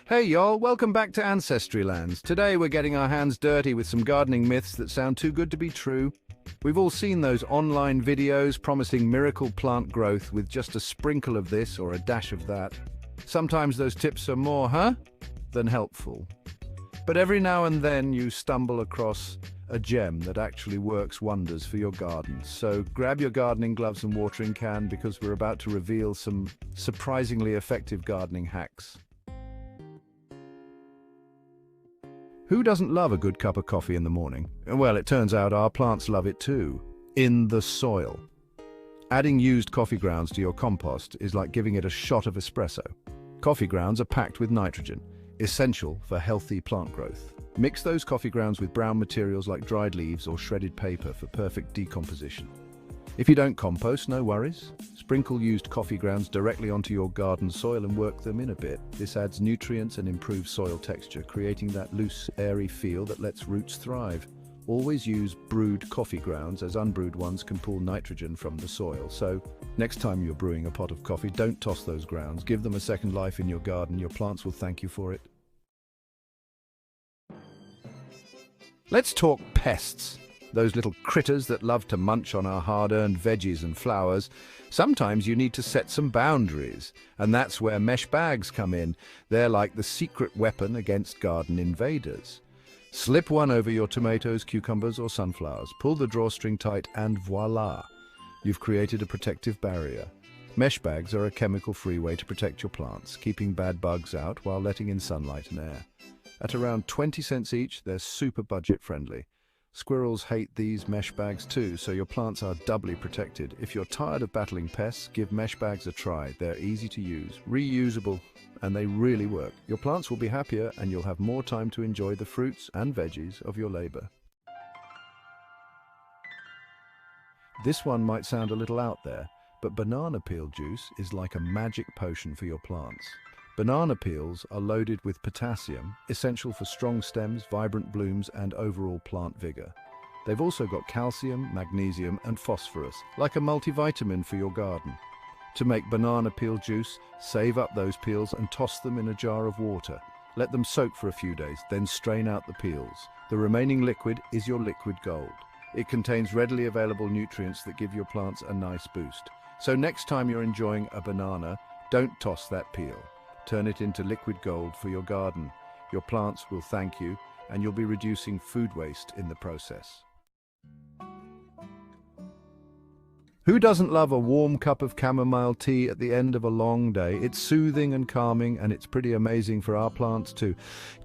Hey y'all, welcome back to Ancestry Lands. Today we're getting our hands dirty with some gardening myths that sound too good to be true. We've all seen those online videos promising miracle plant growth with just a sprinkle of this or a dash of that. Sometimes those tips are more, than helpful. But every now and then you stumble across a gem that actually works wonders for your garden. So grab your gardening gloves and watering can because we're about to reveal some surprisingly effective gardening hacks. Who doesn't love a good cup of coffee in the morning? Well, it turns out our plants love it too. In the soil. Adding used coffee grounds to your compost is like giving it a shot of espresso. Coffee grounds are packed with nitrogen, essential for healthy plant growth. Mix those coffee grounds with brown materials like dried leaves or shredded paper for perfect decomposition. If you don't compost, no worries. Sprinkle used coffee grounds directly onto your garden soil and work them in a bit. This adds nutrients and improves soil texture, creating that loose, airy feel that lets roots thrive. Always use brewed coffee grounds, as unbrewed ones can pull nitrogen from the soil. So, next time you're brewing a pot of coffee, don't toss those grounds. Give them a second life in your garden. Your plants will thank you for it. Let's talk pests. Those little critters that love to munch on our hard-earned veggies and flowers. Sometimes you need to set some boundaries, and that's where mesh bags come in. They're like the secret weapon against garden invaders. Slip one over your tomatoes, cucumbers, or sunflowers. Pull the drawstring tight, and voila! You've created a protective barrier. Mesh bags are a chemical-free way to protect your plants, keeping bad bugs out while letting in sunlight and air. At around 20 cents each, they're super budget-friendly. Squirrels hate these mesh bags too, so your plants are doubly protected. If you're tired of battling pests, give mesh bags a try. They're easy to use, reusable, and they really work. Your plants will be happier and you'll have more time to enjoy the fruits and veggies of your labor. This one might sound a little out there, but banana peel juice is like a magic potion for your plants. Banana peels are loaded with potassium, essential for strong stems, vibrant blooms, and overall plant vigor. They've also got calcium, magnesium, and phosphorus, like a multivitamin for your garden. To make banana peel juice, save up those peels and toss them in a jar of water. Let them soak for a few days, then strain out the peels. The remaining liquid is your liquid gold. It contains readily available nutrients that give your plants a nice boost. So next time you're enjoying a banana, don't toss that peel. Turn it into liquid gold for your garden. Your plants will thank you, and you'll be reducing food waste in the process. Who doesn't love a warm cup of chamomile tea at the end of a long day? It's soothing and calming, and it's pretty amazing for our plants too.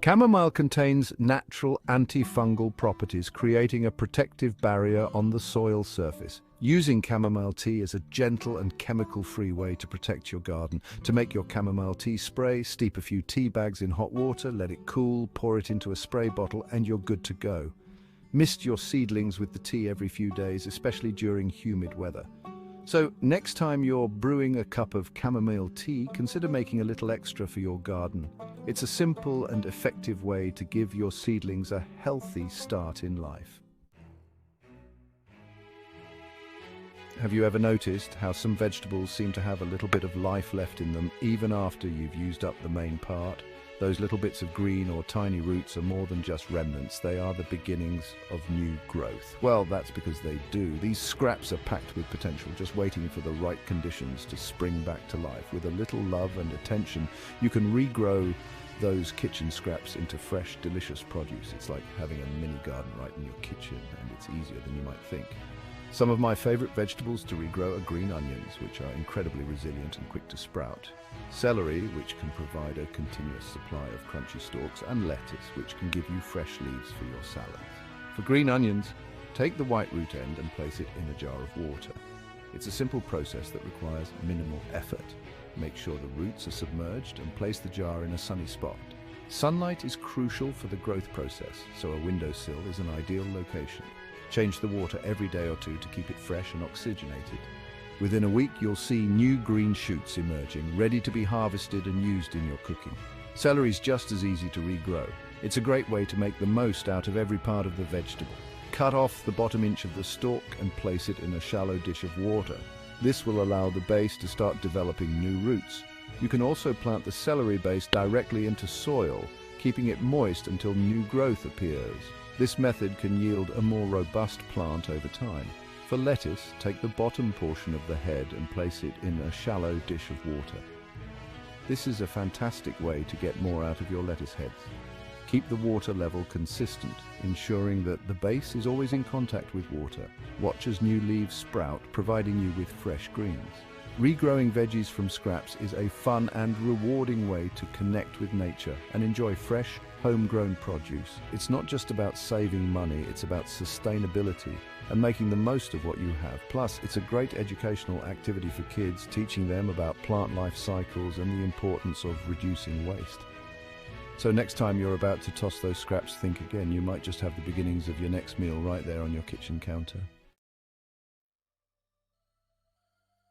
Chamomile contains natural antifungal properties, creating a protective barrier on the soil surface. Using chamomile tea is a gentle and chemical-free way to protect your garden. To make your chamomile tea spray, steep a few tea bags in hot water, let it cool, pour it into a spray bottle, and you're good to go. Mist your seedlings with the tea every few days, especially during humid weather. So next time you're brewing a cup of chamomile tea, consider making a little extra for your garden. It's a simple and effective way to give your seedlings a healthy start in life. Have you ever noticed how some vegetables seem to have a little bit of life left in them even after you've used up the main part? Those little bits of green or tiny roots are more than just remnants. They are the beginnings of new growth. Well, that's because they do. These scraps are packed with potential, just waiting for the right conditions to spring back to life. With a little love and attention, you can regrow those kitchen scraps into fresh, delicious produce. It's like having a mini garden right in your kitchen, and it's easier than you might think. Some of my favorite vegetables to regrow are green onions, which are incredibly resilient and quick to sprout, celery, which can provide a continuous supply of crunchy stalks, and lettuce, which can give you fresh leaves for your salads. For green onions, take the white root end and place it in a jar of water. It's a simple process that requires minimal effort. Make sure the roots are submerged and place the jar in a sunny spot. Sunlight is crucial for the growth process, so a windowsill is an ideal location. Change the water every day or two to keep it fresh and oxygenated. Within a week, you'll see new green shoots emerging, ready to be harvested and used in your cooking. Celery is just as easy to regrow. It's a great way to make the most out of every part of the vegetable. Cut off the bottom inch of the stalk and place it in a shallow dish of water. This will allow the base to start developing new roots. You can also plant the celery base directly into soil, keeping it moist until new growth appears. This method can yield a more robust plant over time. For lettuce, take the bottom portion of the head and place it in a shallow dish of water. This is a fantastic way to get more out of your lettuce heads. Keep the water level consistent, ensuring that the base is always in contact with water. Watch as new leaves sprout, providing you with fresh greens. Regrowing veggies from scraps is a fun and rewarding way to connect with nature and enjoy fresh, homegrown produce. It's not just about saving money, it's about sustainability and making the most of what you have. Plus, it's a great educational activity for kids, teaching them about plant life cycles and the importance of reducing waste. So next time you're about to toss those scraps, think again. You might just have the beginnings of your next meal right there on your kitchen counter.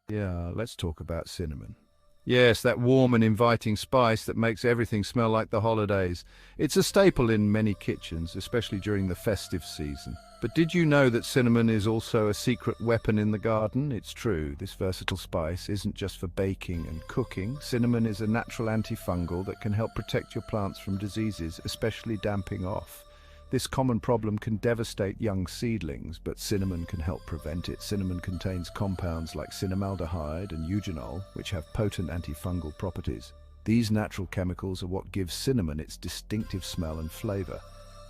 Yeah, let's talk about cinnamon. Yes, that warm and inviting spice that makes everything smell like the holidays. It's a staple in many kitchens, especially during the festive season. But did you know that cinnamon is also a secret weapon in the garden? It's true, this versatile spice isn't just for baking and cooking. Cinnamon is a natural antifungal that can help protect your plants from diseases, especially damping off. This common problem can devastate young seedlings, but cinnamon can help prevent it. Cinnamon contains compounds like cinnamaldehyde and eugenol, which have potent antifungal properties. These natural chemicals are what gives cinnamon its distinctive smell and flavor.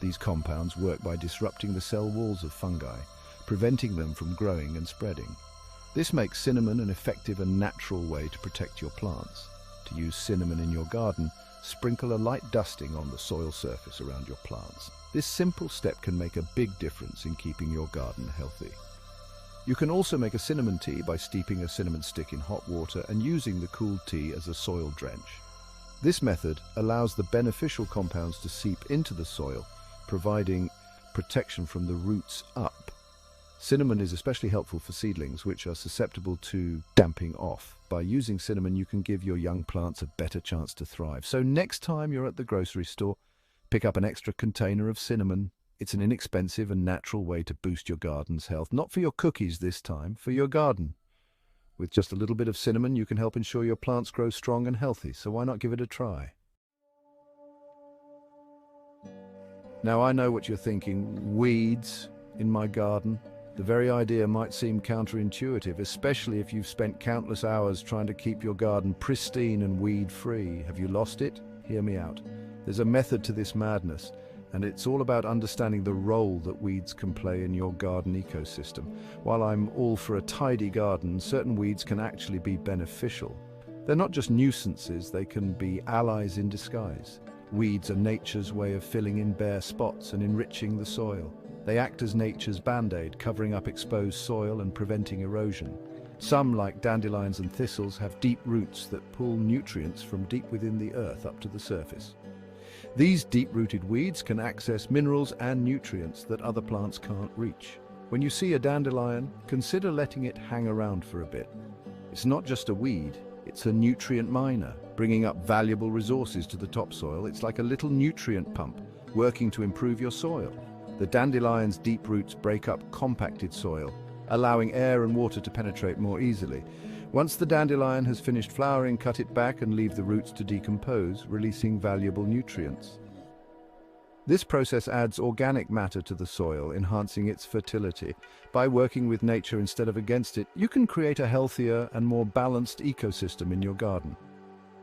These compounds work by disrupting the cell walls of fungi, preventing them from growing and spreading. This makes cinnamon an effective and natural way to protect your plants. To use cinnamon in your garden, sprinkle a light dusting on the soil surface around your plants. This simple step can make a big difference in keeping your garden healthy. You can also make a cinnamon tea by steeping a cinnamon stick in hot water and using the cooled tea as a soil drench. This method allows the beneficial compounds to seep into the soil, providing protection from the roots up. Cinnamon is especially helpful for seedlings, which are susceptible to damping off. By using cinnamon, you can give your young plants a better chance to thrive. So next time you're at the grocery store, pick up an extra container of cinnamon. It's an inexpensive and natural way to boost your garden's health. Not for your cookies this time, for your garden. With just a little bit of cinnamon, you can help ensure your plants grow strong and healthy, so why not give it a try? Now I know what you're thinking, weeds in my garden. The very idea might seem counterintuitive, especially if you've spent countless hours trying to keep your garden pristine and weed-free. Have you lost it? Hear me out. There's a method to this madness, and it's all about understanding the role that weeds can play in your garden ecosystem. While I'm all for a tidy garden, certain weeds can actually be beneficial. They're not just nuisances, they can be allies in disguise. Weeds are nature's way of filling in bare spots and enriching the soil. They act as nature's band-aid, covering up exposed soil and preventing erosion. Some, like dandelions and thistles, have deep roots that pull nutrients from deep within the earth up to the surface. These deep-rooted weeds can access minerals and nutrients that other plants can't reach. When you see a dandelion, consider letting it hang around for a bit. It's not just a weed, it's a nutrient miner, bringing up valuable resources to the topsoil. It's like a little nutrient pump, working to improve your soil. The dandelion's deep roots break up compacted soil, allowing air and water to penetrate more easily. Once the dandelion has finished flowering, cut it back and leave the roots to decompose, releasing valuable nutrients. This process adds organic matter to the soil, enhancing its fertility. By working with nature instead of against it, you can create a healthier and more balanced ecosystem in your garden.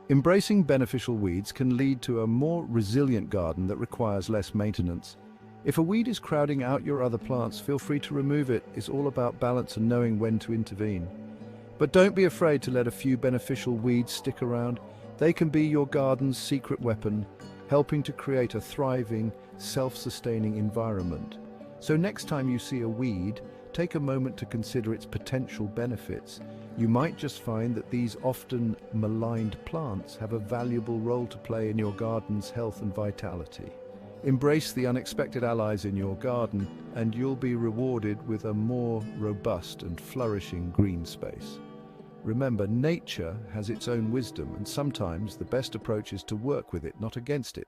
Embracing beneficial weeds can lead to a more resilient garden that requires less maintenance. If a weed is crowding out your other plants, feel free to remove it. It's all about balance and knowing when to intervene. But don't be afraid to let a few beneficial weeds stick around. They can be your garden's secret weapon, helping to create a thriving, self-sustaining environment. So next time you see a weed, take a moment to consider its potential benefits. You might just find that these often maligned plants have a valuable role to play in your garden's health and vitality. Embrace the unexpected allies in your garden, and you'll be rewarded with a more robust and flourishing green space. Remember, nature has its own wisdom, and sometimes the best approach is to work with it, not against it.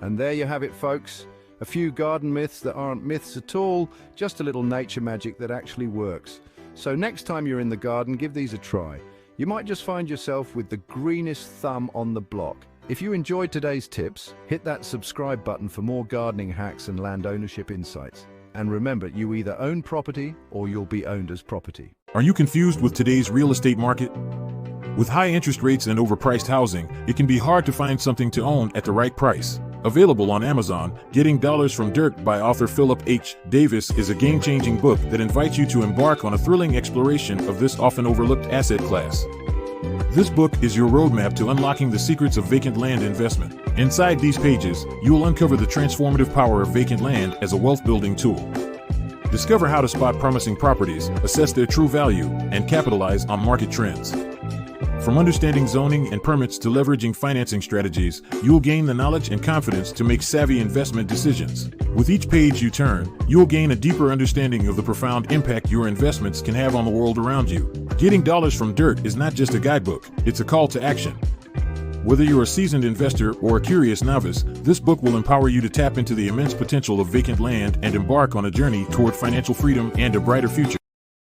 And there you have it, folks. A few garden myths that aren't myths at all, just a little nature magic that actually works. So next time you're in the garden, give these a try. You might just find yourself with the greenest thumb on the block. If you enjoyed today's tips, hit that subscribe button for more gardening hacks and land ownership insights. And remember, you either own property or you'll be owned as property. Are you confused with today's real estate market? With high interest rates and overpriced housing, it can be hard to find something to own at the right price. Available on Amazon, Getting Dollars from Dirt by author Philip H. Davis is a game-changing book that invites you to embark on a thrilling exploration of this often overlooked asset class. This book is your roadmap to unlocking the secrets of vacant land investment. Inside these pages, you will uncover the transformative power of vacant land as a wealth-building tool. Discover how to spot promising properties, assess their true value, and capitalize on market trends. From understanding zoning and permits to leveraging financing strategies, you will gain the knowledge and confidence to make savvy investment decisions. With each page you turn, you will gain a deeper understanding of the profound impact your investments can have on the world around you. Getting Dollars from Dirt is not just a guidebook, it's a call to action. Whether you're a seasoned investor or a curious novice, this book will empower you to tap into the immense potential of vacant land and embark on a journey toward financial freedom and a brighter future.